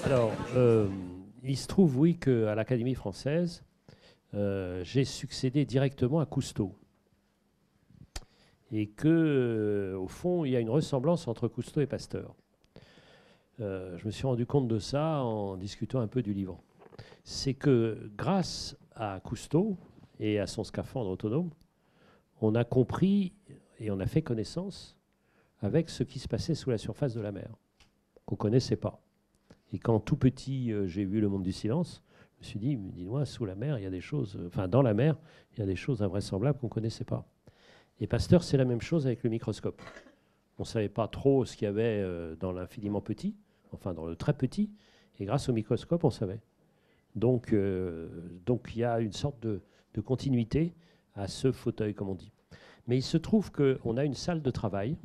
Alors, il se trouve, oui, qu'à l'Académie française, j'ai succédé directement à Cousteau. Et que, au fond, il y a une ressemblance entre Cousteau et Pasteur. Je me suis rendu compte de ça en discutant un peu du livre. C'est que grâce à Cousteau et à son scaphandre autonome, on a compris et on a fait connaissance avec ce qui se passait sous la surface de la mer, qu'on ne connaissait pas. Et quand tout petit, j'ai vu Le Monde du silence, je me suis dit, dis-moi, sous la mer, il y a des choses, enfin dans la mer, il y a des choses invraisemblables qu'on ne connaissait pas. Et Pasteur, c'est la même chose avec le microscope. On ne savait pas trop ce qu'il y avait dans l'infiniment petit, enfin dans le très petit, et grâce au microscope, on savait. Donc il y a une sorte de continuité à ce fauteuil, comme on dit. Mais il se trouve qu'on a une salle de travail,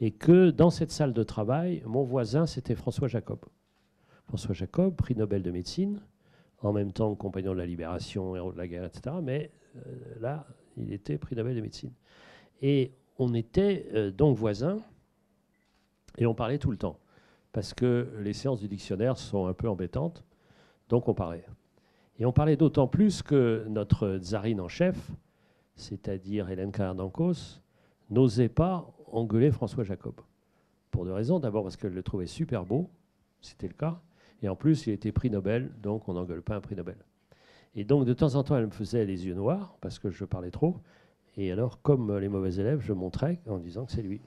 et que dans cette salle de travail, mon voisin, c'était François Jacob. François Jacob, prix Nobel de médecine, en même temps compagnon de la Libération, héros de la guerre, etc. Mais là, il était prix Nobel de médecine. Et on était donc voisins, et on parlait tout le temps. Parce que les séances du dictionnaire sont un peu embêtantes, donc on parlait. Et on parlait d'autant plus que notre tsarine en chef, c'est-à-dire Hélène Carrère-d'Ancos, n'osait pas engueuler François Jacob. Pour deux raisons. D'abord parce qu'elle le trouvait super beau, c'était le cas. Et en plus, il était prix Nobel, donc on n'engueule pas un prix Nobel. Et donc, de temps en temps, elle me faisait les yeux noirs, parce que je parlais trop. Et alors, comme les mauvais élèves, je montrais en disant que c'est lui.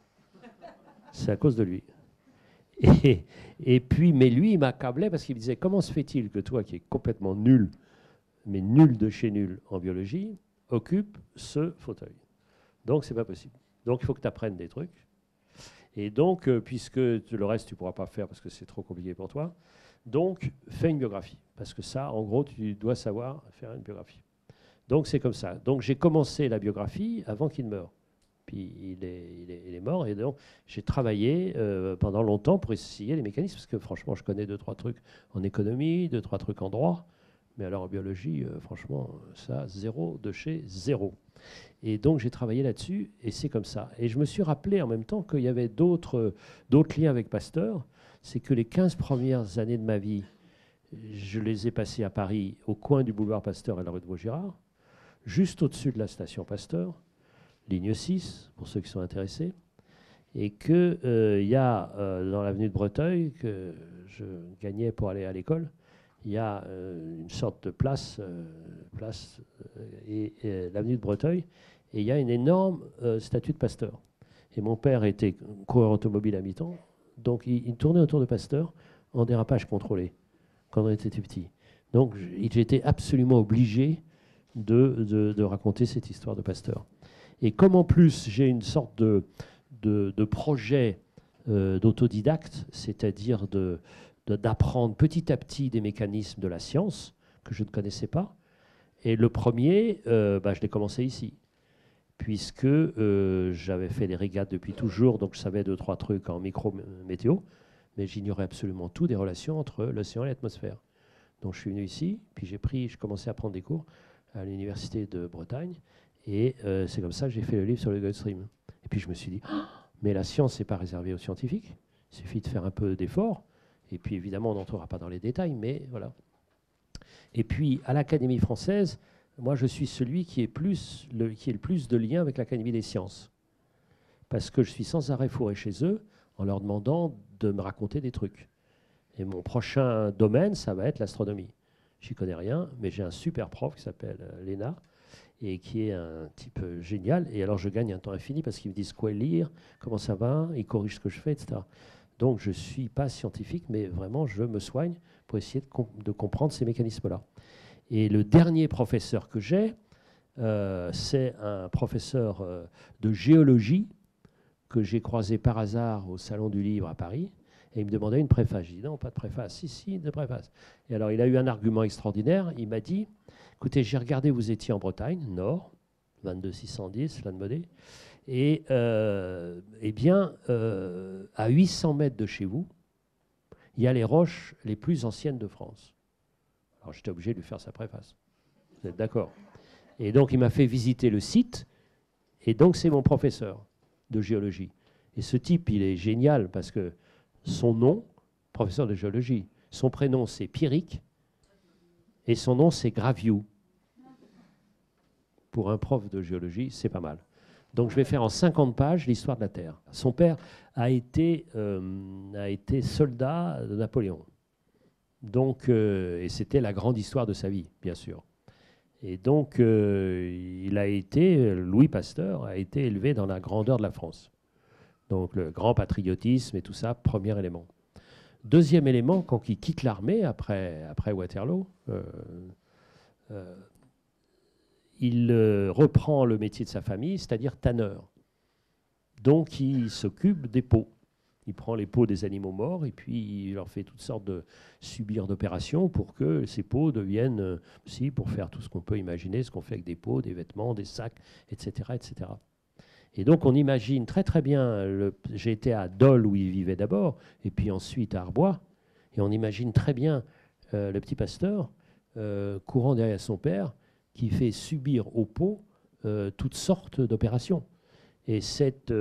C'est à cause de lui. Et puis, mais lui, il m'accablait parce qu'il me disait, comment se fait-il que toi, qui es complètement nul, mais nul de chez nul en biologie, occupe ce fauteuil? Donc, c'est pas possible. Donc, il faut que tu apprennes des trucs. Et donc, puisque le reste, tu ne pourras pas faire parce que c'est trop compliqué pour toi, donc, fais une biographie. Parce que ça, en gros, tu dois savoir faire une biographie. Donc, c'est comme ça. Donc, j'ai commencé la biographie avant qu'il meure. Puis, il est mort. Et donc, j'ai travaillé pendant longtemps pour essayer les mécanismes. Parce que, franchement, je connais 2-3 trucs en économie, 2-3 trucs en droit. Mais alors, en biologie, franchement, ça, zéro de chez zéro. Et donc, j'ai travaillé là-dessus, et c'est comme ça. Et je me suis rappelé en même temps qu'il y avait d'autres liens avec Pasteur. C'est que les 15 premières années de ma vie, je les ai passées à Paris, au coin du boulevard Pasteur et la rue de Vaugirard, juste au-dessus de la station Pasteur, ligne 6, pour ceux qui sont intéressés, et qu'il y a dans l'avenue de Breteuil, que je gagnais pour aller à l'école, il y a une sorte de place et l'avenue de Breteuil, et il y a une énorme statue de Pasteur. Et mon père était coureur automobile à mi-temps, donc il tournait autour de Pasteur en dérapage contrôlé, quand on était petit. Donc j'étais absolument obligé de raconter cette histoire de Pasteur. Et comme en plus j'ai une sorte de projet d'autodidacte, c'est-à-dire d'apprendre petit à petit des mécanismes de la science que je ne connaissais pas. Et le premier, je l'ai commencé ici, puisque j'avais fait des régates depuis toujours, donc je savais 2-3 trucs en micro-météo, mais j'ignorais absolument tout des relations entre l'océan et l'atmosphère. Donc je suis venu ici, puis je commençais à prendre des cours à l'université de Bretagne, et c'est comme ça que j'ai fait le livre sur le Gulf Stream. Et puis je me suis dit, mais la science, n'est pas réservée aux scientifiques, il suffit de faire un peu d'effort. Et puis évidemment, on n'entrera pas dans les détails, mais voilà. Et puis à l'Académie française, moi je suis celui qui est le plus de lien avec l'Académie des sciences. Parce que je suis sans arrêt fourré chez eux en leur demandant de me raconter des trucs. Et mon prochain domaine, ça va être l'astronomie. J'y connais rien, mais j'ai un super prof qui s'appelle Léna, et qui est un type génial. Et alors je gagne un temps infini parce qu'ils me disent quoi lire, comment ça va, ils corrigent ce que je fais, etc. Donc je ne suis pas scientifique, mais vraiment je me soigne pour essayer de comprendre ces mécanismes-là. Et le dernier professeur que j'ai, c'est un professeur de géologie que j'ai croisé par hasard au Salon du Livre à Paris. Et il me demandait une préface. J'ai dit non, pas de préface. Si, une préface. Et alors il a eu un argument extraordinaire. Il m'a dit, écoutez, j'ai regardé, vous étiez en Bretagne, Nord, 22610, Lannemodé. Et eh bien, à 800 mètres de chez vous, il y a les roches les plus anciennes de France. Alors j'étais obligé de lui faire sa préface. Vous êtes d'accord? Et donc il m'a fait visiter le site, et donc c'est mon professeur. de géologie. Et ce type, il est génial parce que son nom, professeur de géologie, son prénom c'est Pierrick et son nom c'est Graviou. Pour un prof de géologie, c'est pas mal. Donc je vais faire en 50 pages l'histoire de la Terre. Son père a été soldat de Napoléon. Donc, et c'était la grande histoire de sa vie, bien sûr. Et donc, Louis Pasteur a été élevé dans la grandeur de la France. Donc le grand patriotisme et tout ça, premier élément. Deuxième élément, quand il quitte l'armée après Waterloo, il reprend le métier de sa famille, c'est-à-dire tanneur. Donc il s'occupe des peaux. Il prend les peaux des animaux morts et puis il leur fait toutes sortes de subir d'opérations pour que ces peaux deviennent, pour faire tout ce qu'on peut imaginer, ce qu'on fait avec des peaux, des vêtements, des sacs, etc., etc. Et donc on imagine très très bien, j'ai été à Dole où il vivait d'abord, et puis ensuite à Arbois, et on imagine très bien le petit Pasteur courant derrière son père, qui fait subir aux peaux toutes sortes d'opérations. Et c'est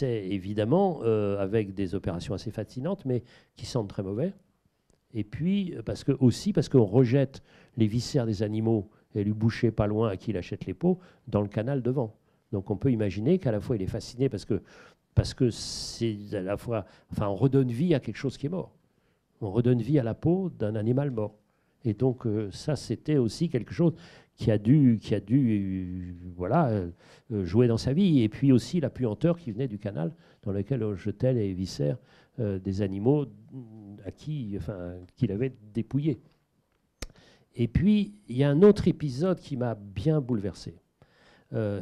évidemment avec des opérations assez fascinantes, mais qui sentent très mauvais. Et puis parce qu'on rejette les viscères des animaux et lui boucher pas loin à qui il achète les peaux dans le canal devant. Donc on peut imaginer qu'à la fois il est fasciné parce que c'est à la fois, enfin on redonne vie à quelque chose qui est mort. On redonne vie à la peau d'un animal mort. Et donc ça c'était aussi quelque chose qui a dû jouer dans sa vie. Et puis aussi la puanteur qui venait du canal dans lequel on jetait les viscères des animaux qu'il avait dépouillés. Et puis il y a un autre épisode qui m'a bien bouleversé.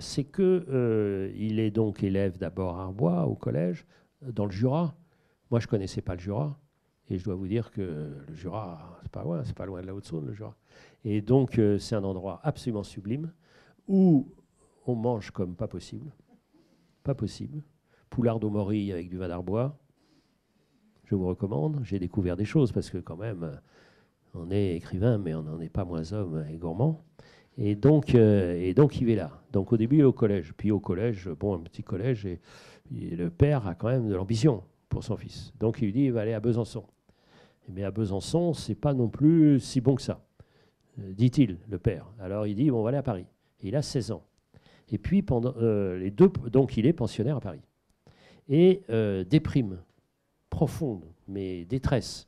C'est qu'il est donc élève d'abord à Arbois, au collège, dans le Jura. Moi, je ne connaissais pas le Jura. Et je dois vous dire que le Jura, c'est pas loin de la Haute-Saône, le Jura. Et donc, c'est un endroit absolument sublime où on mange comme pas possible. Pas possible. Poulard au Maury avec du vin d'Arbois. Je vous recommande. J'ai découvert des choses parce que quand même, on est écrivain, mais on n'en est pas moins homme et gourmand. Et donc, il est là. Donc, au début, il est au collège. Puis, au collège, un petit collège, et le père a quand même de l'ambition pour son fils. Donc, il lui dit, il va aller à Besançon. Mais à Besançon, c'est pas non plus si bon que ça, dit-il, le père. Alors, il dit, on va aller à Paris. Et il a 16 ans. Et puis, pendant donc, il est pensionnaire à Paris. Et déprime profonde, mais détresse.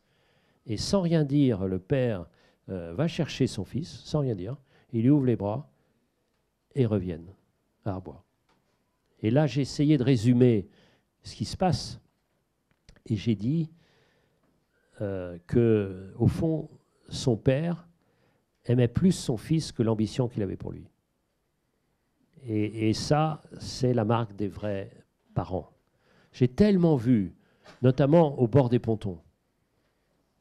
Et sans rien dire, le père va chercher son fils, sans rien dire. Il lui ouvre les bras et reviennent à Arbois. Et là, j'ai essayé de résumer ce qui se passe. Et j'ai dit qu'au fond, son père aimait plus son fils que l'ambition qu'il avait pour lui. Et ça, c'est la marque des vrais parents. J'ai tellement vu, notamment au bord des pontons,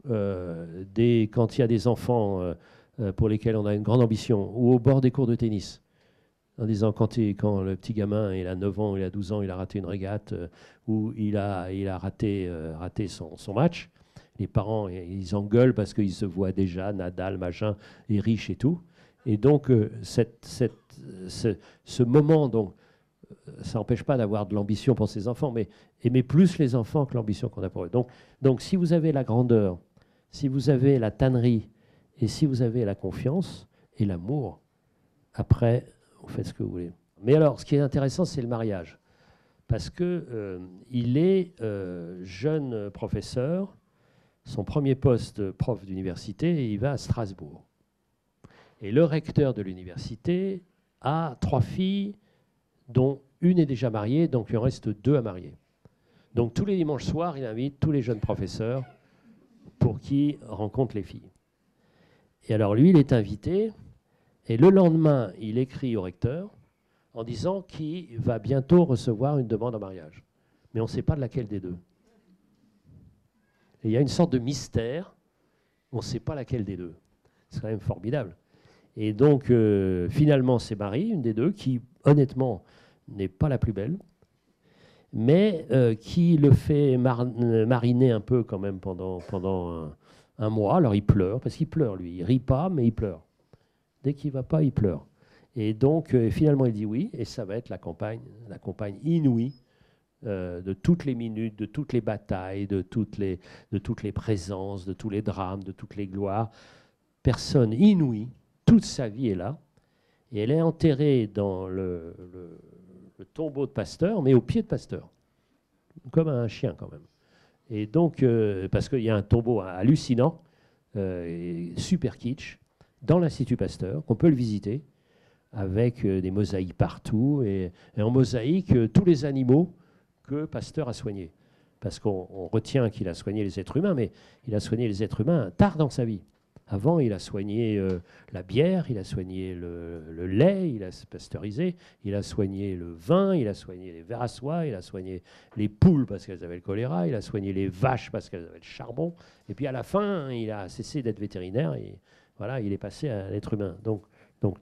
quand il y a des enfants pour lesquels on a une grande ambition, ou au bord des cours de tennis, en disant quand le petit gamin il a 9 ans, il a 12 ans, il a raté une régate, ou il a raté son match, les parents ils engueulent parce qu'ils se voient déjà, Nadal, machin, est riche et tout. Et donc ce moment, donc, ça n'empêche pas d'avoir de l'ambition pour ses enfants, mais aimer plus les enfants que l'ambition qu'on a pour eux. Donc si vous avez la grandeur, si vous avez la tannerie, et si vous avez la confiance et l'amour, après, vous faites ce que vous voulez. Mais alors, ce qui est intéressant, c'est le mariage. Parce qu'il est jeune professeur, son premier poste prof d'université, et il va à Strasbourg. Et le recteur de l'université a 3 filles, dont une est déjà mariée, donc il en reste 2 à marier. Donc tous les dimanches soirs, il invite tous les jeunes professeurs pour qu'ils rencontrent les filles. Et alors lui, il est invité, et le lendemain, il écrit au recteur en disant qu'il va bientôt recevoir une demande en mariage. Mais on ne sait pas de laquelle des 2. Et il y a une sorte de mystère, on ne sait pas laquelle des 2. C'est quand même formidable. Et donc, finalement, c'est Marie, une des 2, qui, honnêtement, n'est pas la plus belle, mais qui le fait mariner un peu quand même pendant un mois. Alors, il pleure, parce qu'il pleure, lui. Il rit pas, mais il pleure. Dès qu'il ne va pas, il pleure. Et donc, finalement, il dit oui, et ça va être la campagne inouïe de toutes les minutes, de toutes les batailles, de toutes les présences, de tous les drames, de toutes les gloires. Personne inouïe, toute sa vie est là, et elle est enterrée dans le tombeau de Pasteur, mais au pied de Pasteur, comme un chien quand même. Et donc, parce qu'il y a un tombeau hallucinant, super kitsch, dans l'Institut Pasteur, qu'on peut le visiter, avec des mosaïques partout, et en mosaïque, tous les animaux que Pasteur a soignés. Parce qu'on retient qu'il a soigné les êtres humains, mais il a soigné les êtres humains tard dans sa vie. Avant, il a soigné la bière, il a soigné le lait, il a pasteurisé, il a soigné le vin, il a soigné les vers à soie, il a soigné les poules parce qu'elles avaient le choléra, il a soigné les vaches parce qu'elles avaient le charbon. Et puis à la fin, il a cessé d'être vétérinaire et voilà, il est passé à l'être humain. Donc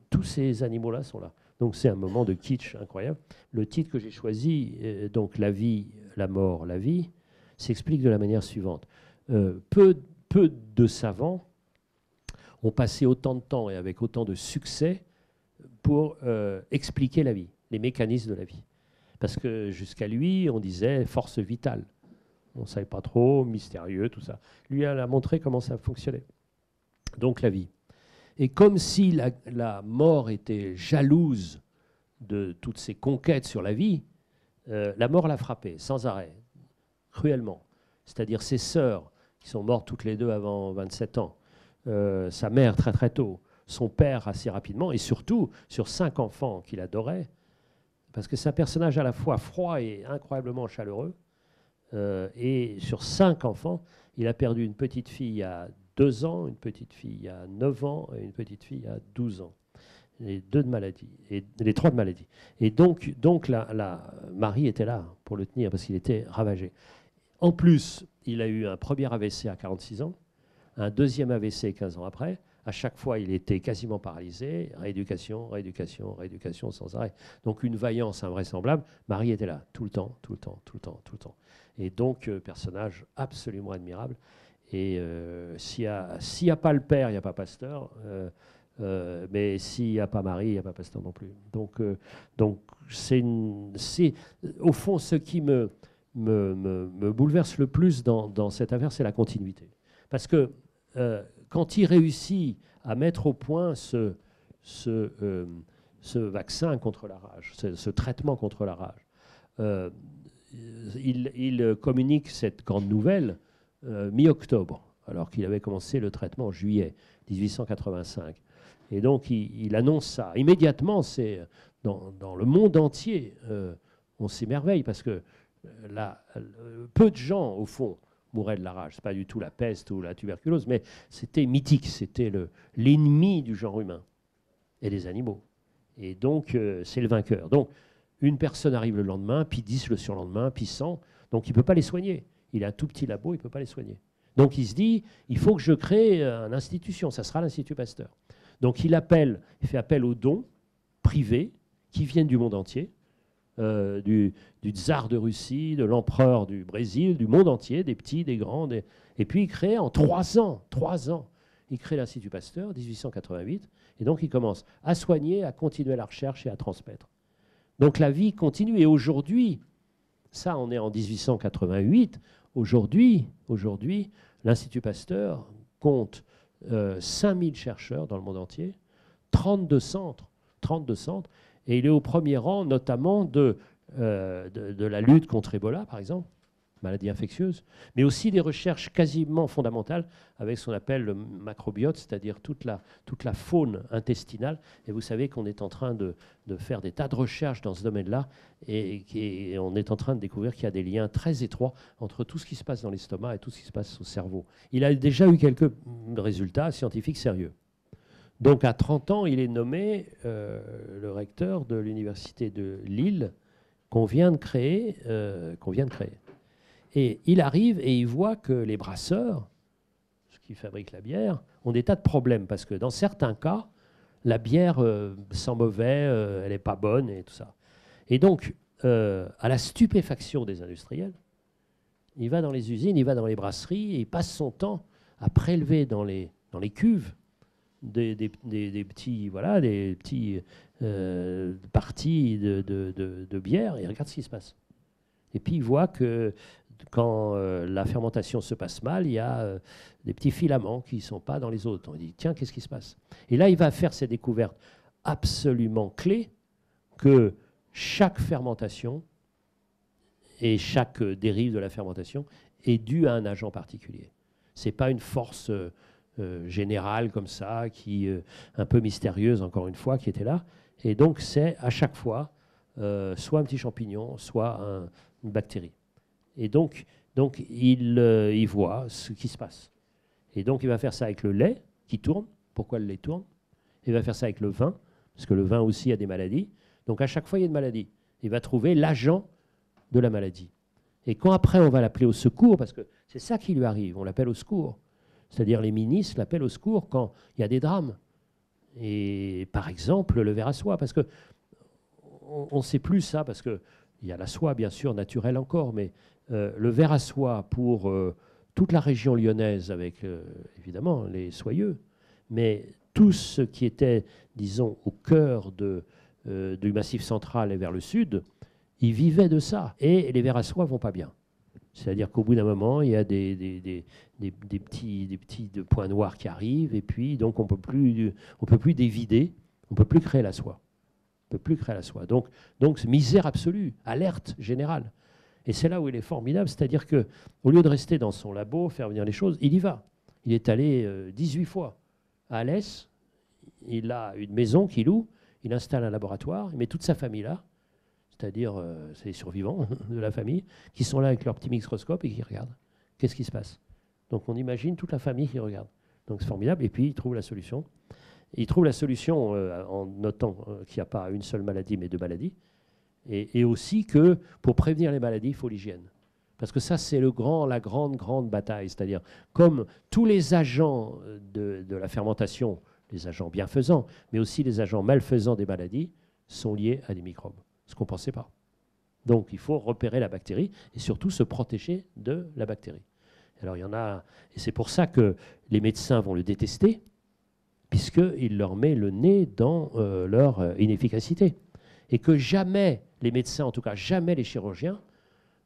tous ces animaux-là sont là. Donc c'est un moment de kitsch incroyable. Le titre que j'ai choisi, donc La vie, la mort, la vie, s'explique de la manière suivante. Peu de savants ont passé autant de temps et avec autant de succès pour expliquer la vie, les mécanismes de la vie. Parce que jusqu'à lui, on disait force vitale. On ne savait pas trop, mystérieux, tout ça. Lui, elle a montré comment ça fonctionnait. Donc la vie. Et comme si la mort était jalouse de toutes ses conquêtes sur la vie, la mort l'a frappé sans arrêt, cruellement. C'est-à-dire ses sœurs, qui sont mortes toutes les deux avant 27 ans, sa mère très très tôt, son père assez rapidement, et surtout sur 5 enfants qu'il adorait, parce que c'est un personnage à la fois froid et incroyablement chaleureux, et sur 5 enfants, il a perdu une petite fille à 2 ans, une petite fille à 9 ans et une petite fille à 12 ans. Les 2 de maladie, et les 3 de maladie. Et donc Marie était là pour le tenir parce qu'il était ravagé. En plus, il a eu un premier AVC à 46 ans, un deuxième AVC 15 ans après. À chaque fois, il était quasiment paralysé. Rééducation, rééducation, rééducation sans arrêt. Donc une vaillance invraisemblable. Marie était là tout le temps, tout le temps, tout le temps, tout le temps. Et donc, personnage absolument admirable. Et s'il n'y a pas le père, il n'y a pas Pasteur. Mais s'il n'y a pas Marie, il n'y a pas Pasteur non plus. Donc c'est au fond ce qui me bouleverse le plus dans cette affaire, c'est la continuité. Parce que quand il réussit à mettre au point ce vaccin contre la rage, ce traitement contre la rage, il communique cette grande nouvelle mi-octobre, alors qu'il avait commencé le traitement en juillet 1885. Et donc, il annonce ça. Immédiatement, c'est dans le monde entier, on s'émerveille parce que peu de gens, au fond, mouraient de la rage. Ce n'est pas du tout la peste ou la tuberculose, mais c'était mythique. C'était l'ennemi du genre humain et des animaux. Et donc, c'est le vainqueur. Donc, une personne arrive le lendemain, puis 10 le surlendemain, puis 100. Donc, il ne peut pas les soigner. Il a un tout petit labo, il ne peut pas les soigner. Donc, il se dit, il faut que je crée une institution. Ça sera l'Institut Pasteur. Donc, il fait appel aux dons privés qui viennent du monde entier, du tsar de Russie, de l'empereur du Brésil, du monde entier, des petits, des grands. Et puis, il crée en 3 ans, il crée l'Institut Pasteur, 1888. Et donc, il commence à soigner, à continuer la recherche et à transmettre. Donc, la vie continue. Et aujourd'hui, ça, on est en 1888. Aujourd'hui, l'Institut Pasteur compte 5000 chercheurs dans le monde entier, 32 centres, et il est au premier rang notamment de la lutte contre Ebola, par exemple, maladie infectieuse, mais aussi des recherches quasiment fondamentales avec ce qu'on appelle le macrobiote, c'est-à-dire toute la faune intestinale. Et vous savez qu'on est en train de faire des tas de recherches dans ce domaine-là, et on est en train de découvrir qu'il y a des liens très étroits entre tout ce qui se passe dans l'estomac et tout ce qui se passe au cerveau. Il a déjà eu quelques résultats scientifiques sérieux. Donc à 30 ans, il est nommé le recteur de l'université de Lille qu'on vient de créer. Et il arrive et il voit que les brasseurs, ceux qui fabriquent la bière, ont des tas de problèmes parce que dans certains cas, la bière sent mauvais, elle n'est pas bonne et tout ça. Et donc, à la stupéfaction des industriels, il va dans les usines, il va dans les brasseries et il passe son temps à prélever dans les cuves des petits, voilà, des petits parties de bière et il regarde ce qui se passe. Et puis il voit que quand la fermentation se passe mal, il y a des petits filaments qui ne sont pas dans les autres. On dit, tiens, qu'est-ce qui se passe? Et là, il va faire ces découvertes absolument clés que chaque fermentation et chaque dérive de la fermentation est due à un agent particulier. Ce n'est pas une force générale comme ça, qui un peu mystérieuse, encore une fois, qui était là. Et donc, c'est à chaque fois soit un petit champignon, soit une bactérie. Et donc il voit ce qui se passe. Et donc, il va faire ça avec le lait qui tourne. Pourquoi le lait tourne? Il va faire ça avec le vin, parce que le vin aussi a des maladies. Donc, à chaque fois, il y a une maladie. Il va trouver l'agent de la maladie. Et quand après, on va l'appeler au secours, parce que c'est ça qui lui arrive, on l'appelle au secours. C'est-à-dire les ministres l'appellent au secours quand il y a des drames. Et par exemple, le ver à soie, parce que on ne sait plus ça, parce qu'il y a la soie, bien sûr, naturelle encore, mais le ver à soie pour toute la région lyonnaise, avec évidemment les soyeux, mais tout ce qui était, disons, au cœur du Massif central et vers le sud, ils vivaient de ça. Et les vers à soie ne vont pas bien. C'est-à-dire qu'au bout d'un moment, il y a des petits points noirs qui arrivent, et puis donc on peut plus dévider, on ne peut plus créer la soie. On ne peut plus créer la soie. Donc misère absolue, alerte générale. Et c'est là où il est formidable, c'est-à-dire qu'au lieu de rester dans son labo, faire venir les choses, il y va. Il est allé 18 fois à Alès, il a une maison qu'il loue, il installe un laboratoire, il met toute sa famille là, c'est-à-dire c'est les survivants de la famille, qui sont là avec leur petit microscope et qui regardent. Qu'est-ce qui se passe? Donc on imagine toute la famille qui regarde. Donc c'est formidable. Et puis il trouve la solution. Il trouve la solution en notant qu'il n'y a pas une seule maladie, mais deux maladies. Et aussi que pour prévenir les maladies, il faut l'hygiène. Parce que ça, c'est la grande bataille. C'est-à-dire, comme tous les agents de la fermentation, les agents bienfaisants, mais aussi les agents malfaisants des maladies, sont liés à des microbes. Ce qu'on ne pensait pas. Donc, il faut repérer la bactérie et surtout se protéger de la bactérie. Alors, il y en a, et c'est pour ça que les médecins vont le détester, puisqu'il leur met le nez dans leur inefficacité. Et que jamais les médecins, en tout cas jamais les chirurgiens,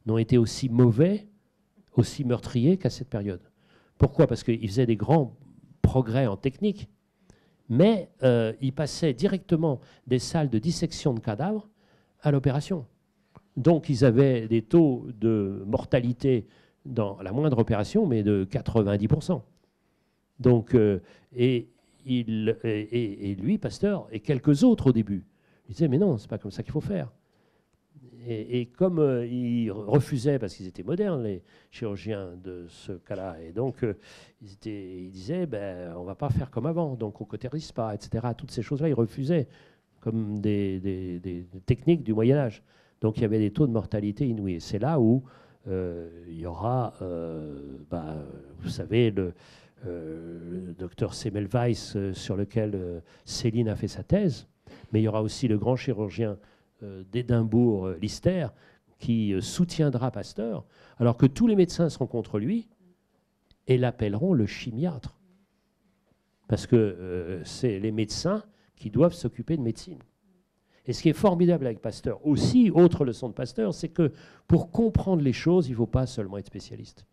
n'ont été aussi mauvais, aussi meurtriers qu'à cette période. Pourquoi? Parce qu'ils faisaient des grands progrès en technique, mais ils passaient directement des salles de dissection de cadavres à l'opération. Donc, ils avaient des taux de mortalité dans la moindre opération, mais de 90%. Donc, et lui, Pasteur, et quelques autres au début, ils disaient, mais non, c'est pas comme ça qu'il faut faire. Et comme ils refusaient, parce qu'ils étaient modernes, les chirurgiens de ce cas-là, et donc ils disaient, ben, on ne va pas faire comme avant, donc on ne cautérise pas, etc. Toutes ces choses-là, ils refusaient comme des techniques du Moyen-Âge. Donc il y avait des taux de mortalité inouïs. C'est là où il y aura, vous savez, le docteur Semmelweis, sur lequel Céline a fait sa thèse, mais il y aura aussi le grand chirurgien d'Édimbourg, Lister, qui soutiendra Pasteur, alors que tous les médecins seront contre lui et l'appelleront le chimiatre. Parce que c'est les médecins qui doivent s'occuper de médecine. Et ce qui est formidable avec Pasteur aussi, autre leçon de Pasteur, c'est que pour comprendre les choses, il ne faut pas seulement être spécialiste.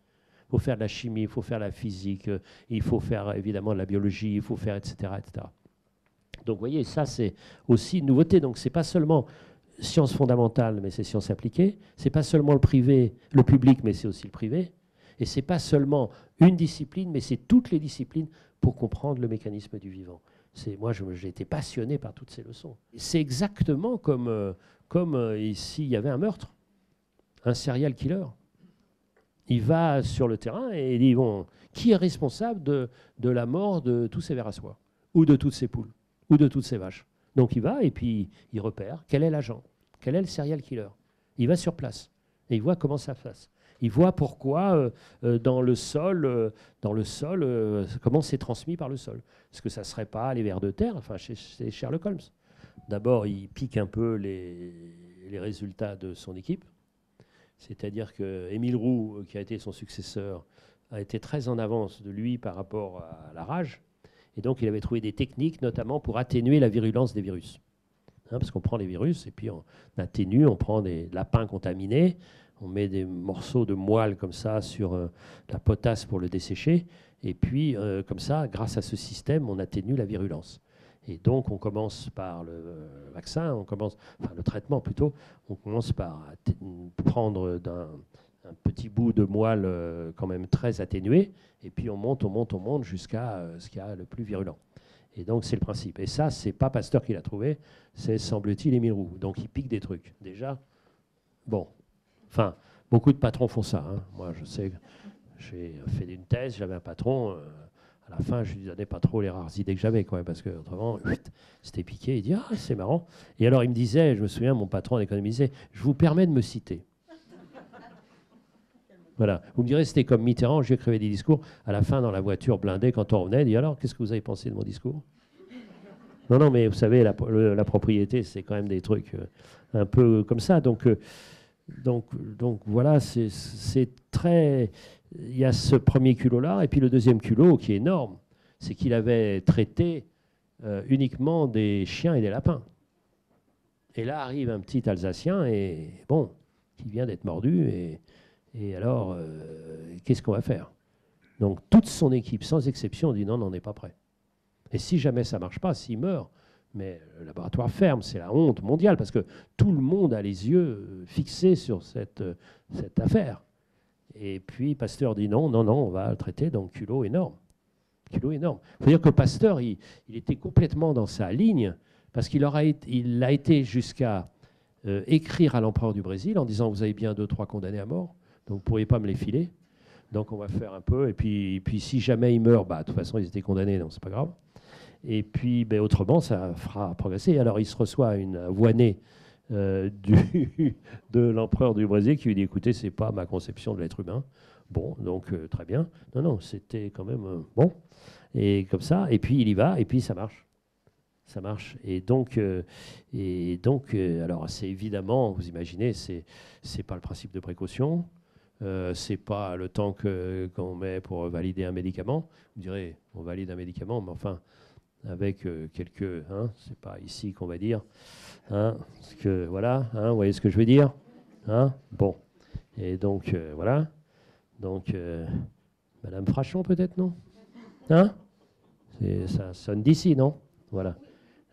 Il faut faire de la chimie, il faut faire de la physique, il faut faire évidemment de la biologie, il faut faire etc. etc. Donc vous voyez, ça c'est aussi une nouveauté. Donc ce n'est pas seulement sciences fondamentales, mais c'est sciences appliquées. Ce n'est pas seulement le privé, le public, mais c'est aussi le privé. Et ce n'est pas seulement une discipline, mais c'est toutes les disciplines pour comprendre le mécanisme du vivant. Moi, j'ai été passionné par toutes ces leçons. C'est exactement comme ici, il y avait un meurtre, un serial killer. Il va sur le terrain et il dit, bon, qui est responsable de la mort de tous ces vers à soie, ou de toutes ces poules, ou de toutes ces vaches? Donc il va et puis il repère quel est l'agent, quel est le serial killer. Il va sur place et il voit comment ça se passe. Il voit pourquoi dans le sol, comment c'est transmis par le sol. Est-ce que ça ne serait pas les vers de terre? Enfin, chez Sherlock Holmes. D'abord, il pique un peu les résultats de son équipe. C'est-à-dire qu'Émile Roux, qui a été son successeur, a été très en avance de lui par rapport à la rage. Et donc, il avait trouvé des techniques, notamment pour atténuer la virulence des virus. Hein, parce qu'on prend les virus et puis on atténue, on prend des lapins contaminés, on met des morceaux de moelle comme ça sur la potasse pour le dessécher. Et puis, comme ça, grâce à ce système, on atténue la virulence. Et donc, on commence par le vaccin, enfin le traitement plutôt, on commence par prendre un petit bout de moelle quand même très atténué, et puis on monte jusqu'à ce qu'il y a le plus virulent. Et donc, c'est le principe. Et ça, c'est pas Pasteur qui l'a trouvé, c'est, semble-t-il, Émile Roux. Donc, il pique des trucs. Déjà, bon, enfin, beaucoup de patrons font ça. Hein. Moi, je sais, j'ai fait une thèse, j'avais un patron, à la fin, je lui donnais pas trop les rares idées que j'avais, quoi, parce que autrement, c'était piqué. Il dit, ah, c'est marrant. Et alors, il me disait, je me souviens, mon patron en économie disait, je vous permets de me citer. Voilà. Vous me direz, c'était comme Mitterrand, j'écrivais des discours. À la fin, dans la voiture blindée, quand on revenait, il dit alors, qu'est-ce que vous avez pensé de mon discours? Non, non, mais vous savez, la propriété, c'est quand même des trucs un peu comme ça. Donc voilà, c'est très... Il y a ce premier culot-là, et puis le deuxième culot, qui est énorme, c'est qu'il avait traité uniquement des chiens et des lapins. Et là arrive un petit Alsacien, et bon, qui vient d'être mordu, et alors, qu'est-ce qu'on va faire? Donc, toute son équipe, sans exception, dit non, on n'est pas prêt. Et si jamais ça ne marche pas, s'il meurt, mais le laboratoire ferme, c'est la honte mondiale, parce que tout le monde a les yeux fixés sur cette affaire. Et puis, Pasteur dit non, on va le traiter, donc culot énorme. Culot énorme. Il faut dire que Pasteur, il était complètement dans sa ligne, parce qu'il a été jusqu'à écrire à l'empereur du Brésil en disant, vous avez bien 2-3 condamnés à mort, donc vous ne pourriez pas me les filer. Donc on va faire un peu. Et puis si jamais ils meurent, de toute façon, ils étaient condamnés, donc c'est pas grave. Et puis autrement, ça fera progresser. Alors il se reçoit une avoinée de l'empereur du Brésil qui lui dit, écoutez, c'est pas ma conception de l'être humain. Bon, donc très bien. Non, c'était quand même bon. Et comme ça, et puis il y va, et puis ça marche. Ça marche. Et donc alors c'est évidemment, vous imaginez, c'est pas le principe de précaution. C'est pas le temps qu'on met pour valider un médicament. Vous direz, on valide un médicament, mais enfin, avec quelques... Hein, c'est pas ici qu'on va dire. Hein, parce que, voilà, hein, vous voyez ce que je veux dire, hein, bon. Et donc, voilà. Donc, Madame Frachon, peut-être, non? Hein? Ça sonne d'ici, non? Voilà.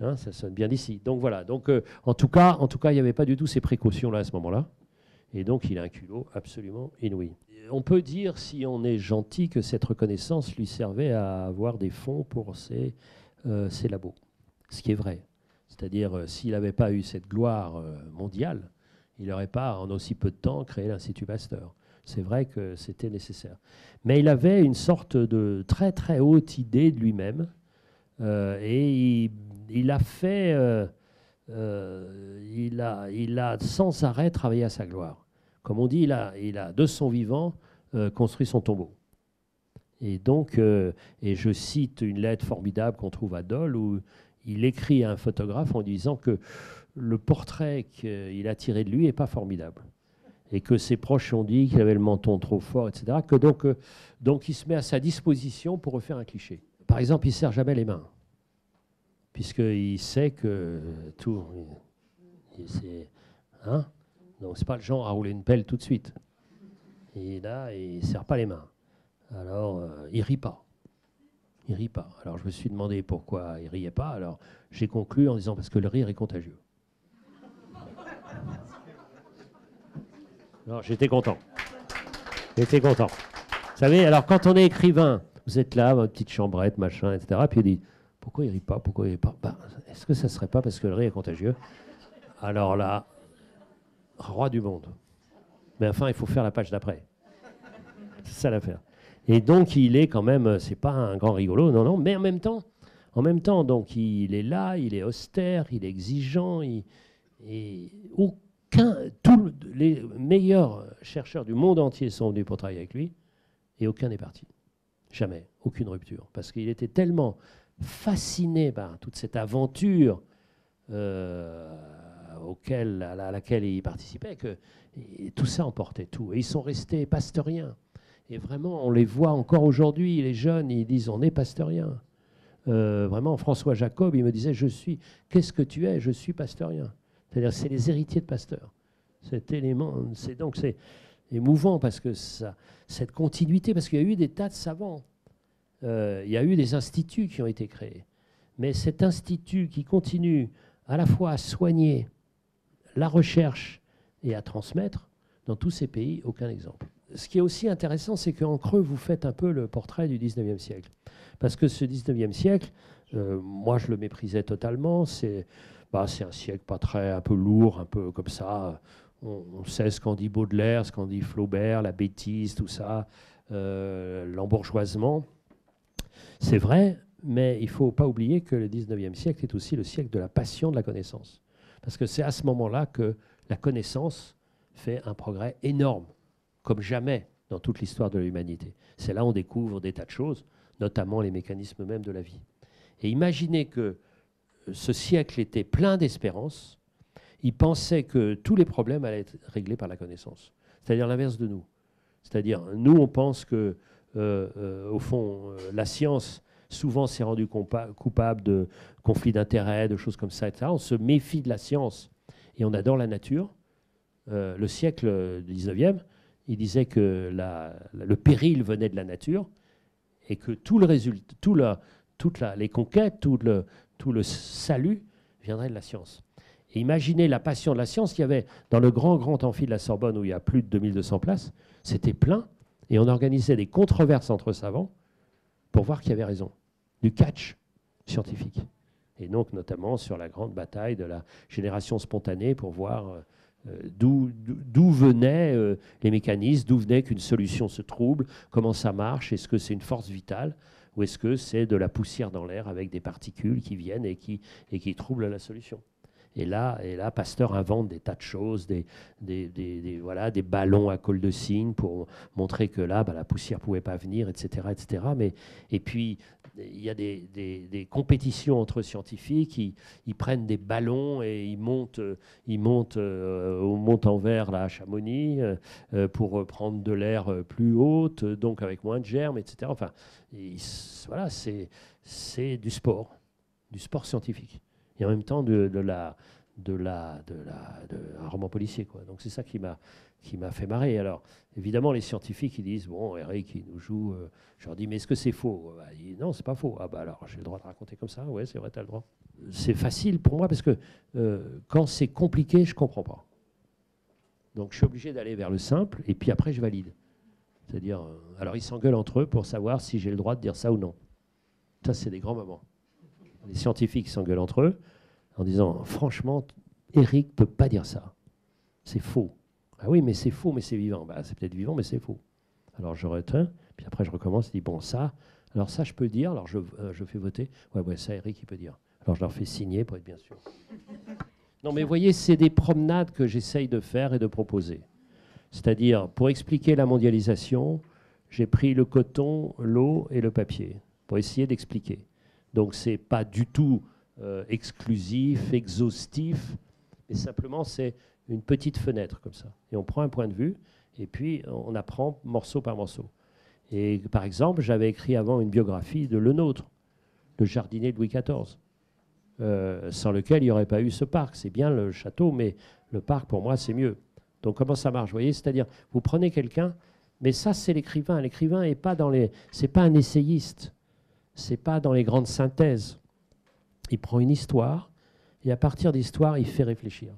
Hein, ça sonne bien d'ici. Donc, voilà. Donc, en tout cas, il n'y avait pas du tout ces précautions-là à ce moment-là. Et donc, il a un culot absolument inouï. On peut dire, si on est gentil, que cette reconnaissance lui servait à avoir des fonds pour ses labos. Ce qui est vrai. C'est-à-dire, s'il n'avait pas eu cette gloire mondiale, il n'aurait pas, en aussi peu de temps, créé l'Institut Pasteur. C'est vrai que c'était nécessaire. Mais il avait une sorte de très, très haute idée de lui-même. Et il a fait... il a sans arrêt travaillé à sa gloire. Comme on dit, il a de son vivant construit son tombeau. Et donc, et je cite une lettre formidable qu'on trouve à Dole où il écrit à un photographe en disant que le portrait qu'il a tiré de lui n'est pas formidable. Et que ses proches ont dit qu'il avait le menton trop fort, etc. Que donc il se met à sa disposition pour refaire un cliché. Par exemple, il ne serre jamais les mains, puisqu'il sait que tout... Hein, donc, ce n'est pas le genre à rouler une pelle tout de suite. Et là, il ne serre pas les mains. Alors, il ne rit pas. Il rit pas. Alors, je me suis demandé pourquoi il ne riait pas. Alors, j'ai conclu en disant parce que le rire est contagieux. Alors, j'étais content. J'étais content. Vous savez, alors, quand on est écrivain, vous êtes là, votre petite chambrette, machin, etc. Puis il dit, pourquoi il ne rit pas? Pourquoi il ne rit pas? Est-ce que ça ne serait pas parce que le rire est contagieux? Alors là, roi du monde. Mais enfin, il faut faire la page d'après. C'est ça l'affaire. Et donc, il est quand même, c'est pas un grand rigolo, non, mais en même temps, donc, il est là, il est austère, il est exigeant, tous les meilleurs chercheurs du monde entier sont venus pour travailler avec lui, et aucun n'est parti. Jamais, aucune rupture. Parce qu'il était tellement fasciné par toute cette aventure à laquelle il participait, que tout ça emportait tout. Et ils sont restés pasteuriens. Et vraiment, on les voit encore aujourd'hui, les jeunes, ils disent on est pasteuriens. vraiment, François Jacob, il me disait, qu'est-ce que tu es? Je suis pasteurien. C'est-à-dire, c'est les héritiers de Pasteur. Cet élément, c'est émouvant parce que cette continuité, parce qu'il y a eu des tas de savants, il y a eu des instituts qui ont été créés. Mais cet institut qui continue à la fois à soigner la recherche et à transmettre, dans tous ces pays, aucun exemple. Ce qui est aussi intéressant, c'est qu'en creux, vous faites un peu le portrait du 19e siècle. Parce que ce 19e siècle, moi je le méprisais totalement, c'est un siècle pas très, un peu lourd, un peu comme ça. On sait ce qu'en dit Baudelaire, ce qu'en dit Flaubert, la bêtise, tout ça, l'embourgeoisement. C'est vrai, mais il ne faut pas oublier que le 19e siècle est aussi le siècle de la passion de la connaissance. Parce que c'est à ce moment-là que la connaissance fait un progrès énorme, comme jamais dans toute l'histoire de l'humanité. C'est là où on découvre des tas de choses, notamment les mécanismes même de la vie. Et imaginez que ce siècle était plein d'espérance. Il pensait que tous les problèmes allaient être réglés par la connaissance. C'est-à-dire l'inverse de nous. C'est-à-dire, nous, on pense que, au fond, la science, souvent, s'est rendue coupable de conflits d'intérêts, de choses comme ça, etc. On se méfie de la science et on adore la nature. Le siècle du 19e, il disait que le péril venait de la nature et que tout le résultat, les conquêtes, tout le salut viendrait de la science. Et imaginez la passion de la science qu'il y avait dans le grand amphi de la Sorbonne où il y a plus de 2200 places. C'était plein et on organisait des controverses entre savants pour voir qui avait raison. Du catch scientifique. Et donc notamment sur la grande bataille de la génération spontanée pour voir d'où venaient les mécanismes, d'où venait qu'une solution se trouble, comment ça marche, est-ce que c'est une force vitale ou est-ce que c'est de la poussière dans l'air avec des particules qui viennent et qui troublent la solution. Et là, Pasteur invente des tas de choses, voilà, des ballons à col de cygne pour montrer que là, la poussière ne pouvait pas venir, etc. etc. Et puis, il y a des compétitions entre scientifiques. Ils prennent des ballons et ils montent au Mont-en-Vert, là, à Chamonix, pour prendre de l'air plus haute, donc avec moins de germes, etc. Enfin, voilà, c'est du sport scientifique. Et en même temps un roman policier, quoi. Donc c'est ça qui m'a fait marrer. Alors évidemment les scientifiques ils disent bon, Eric il nous joue, je leur dis mais est-ce que c'est faux? Il dit non, c'est pas faux. Ah bah alors j'ai le droit de raconter comme ça. Ouais, c'est vrai, tu as le droit. C'est facile pour moi parce que quand c'est compliqué, je comprends pas. Donc je suis obligé d'aller vers le simple et puis après je valide. C'est-à-dire alors ils s'engueulent entre eux pour savoir si j'ai le droit de dire ça ou non. Ça c'est des grands moments. Les scientifiques s'engueulent entre eux en disant franchement, Eric ne peut pas dire ça. C'est faux. Ah oui, mais c'est faux, mais c'est vivant. C'est peut-être vivant, mais c'est faux. Alors je retiens, puis après je recommence, je dis bon, ça, alors ça je peux dire, alors je fais voter. Ouais, ça Eric il peut dire. Alors je leur fais signer pour être bien sûr. Non, mais vous voyez, c'est des promenades que j'essaye de faire et de proposer. C'est-à-dire, pour expliquer la mondialisation, j'ai pris le coton, l'eau et le papier pour essayer d'expliquer. Donc, ce n'est pas du tout exclusif, exhaustif, mais simplement, c'est une petite fenêtre comme ça. Et on prend un point de vue, et puis on apprend morceau par morceau. Et par exemple, j'avais écrit avant une biographie de Lenôtre, le jardinier de Louis XIV, sans lequel il n'y aurait pas eu ce parc. C'est bien le château, mais le parc, pour moi, c'est mieux. Donc, comment ça marche? Vous voyez, c'est-à-dire, vous prenez quelqu'un, mais ça, c'est l'écrivain. L'écrivain n'est pas c'est pas un essayiste. C'est pas dans les grandes synthèses. Il prend une histoire et à partir d'histoire, il fait réfléchir.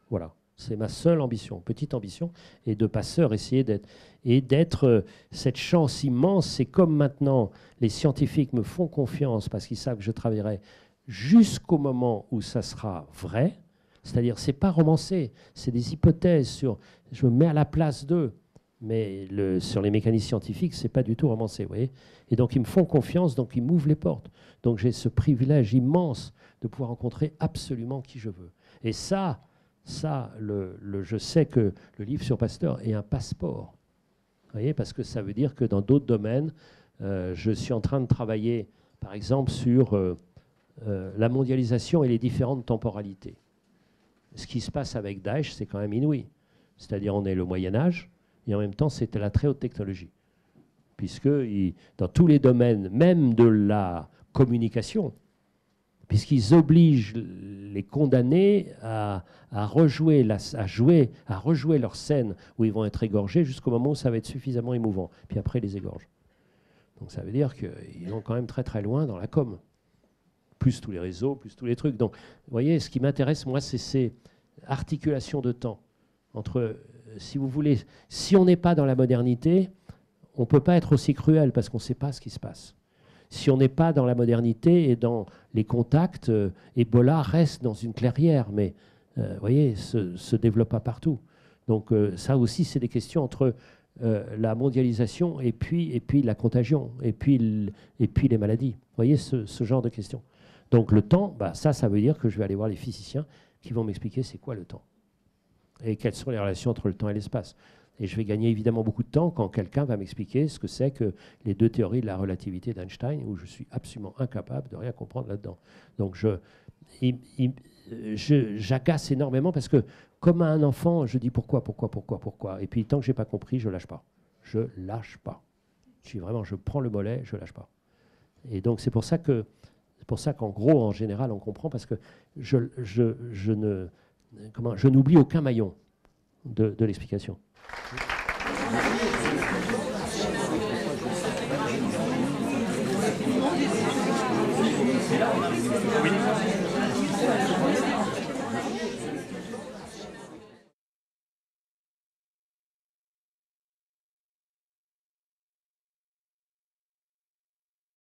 Voilà, c'est ma seule ambition, petite ambition, et de passeur, essayer d'être cette chance immense. C'est comme maintenant, les scientifiques me font confiance parce qu'ils savent que je travaillerai jusqu'au moment où ça sera vrai. C'est-à-dire, c'est pas romancé, c'est des hypothèses je me mets à la place d'eux. Mais sur les mécanismes scientifiques, c'est pas du tout romancé, vous voyez. Et donc, ils me font confiance, donc ils m'ouvrent les portes. Donc, j'ai ce privilège immense de pouvoir rencontrer absolument qui je veux. Et ça, je sais que le livre sur Pasteur est un passeport, vous voyez, parce que ça veut dire que dans d'autres domaines, je suis en train de travailler, par exemple, sur la mondialisation et les différentes temporalités. Ce qui se passe avec Daesh, c'est quand même inouï. C'est-à-dire, on est le Moyen-Âge, et en même temps, c'était la très haute technologie. Puisque dans tous les domaines, même de la communication, puisqu'ils obligent les condamnés à rejouer leur scène où ils vont être égorgés jusqu'au moment où ça va être suffisamment émouvant. Puis après, ils les égorgent. Donc ça veut dire qu'ils vont quand même très très loin dans la com. Plus tous les réseaux, plus tous les trucs. Donc, vous voyez, ce qui m'intéresse, moi, c'est ces articulations de temps entre, si vous voulez, si on n'est pas dans la modernité, on ne peut pas être aussi cruel parce qu'on ne sait pas ce qui se passe. Si on n'est pas dans la modernité et dans les contacts, Ebola reste dans une clairière, mais vous voyez, se développe pas partout. Donc ça aussi, c'est des questions entre la mondialisation et puis la contagion, et puis les maladies. Vous voyez, ce genre de questions. Donc le temps, bah, ça veut dire que je vais aller voir les physiciens qui vont m'expliquer c'est quoi le temps et quelles sont les relations entre le temps et l'espace. Et je vais gagner évidemment beaucoup de temps quand quelqu'un va m'expliquer ce que c'est que les deux théories de la relativité d'Einstein, où je suis absolument incapable de rien comprendre là-dedans. Donc j'agace énormément parce que, comme à un enfant, je dis pourquoi. Et puis tant que je n'ai pas compris, je ne lâche pas. Je lâche pas. Je prends le mollet, je ne lâche pas. Et donc c'est pour ça qu'en gros, en général, on comprend parce que je n'oublie aucun maillon de l'explication. Oui.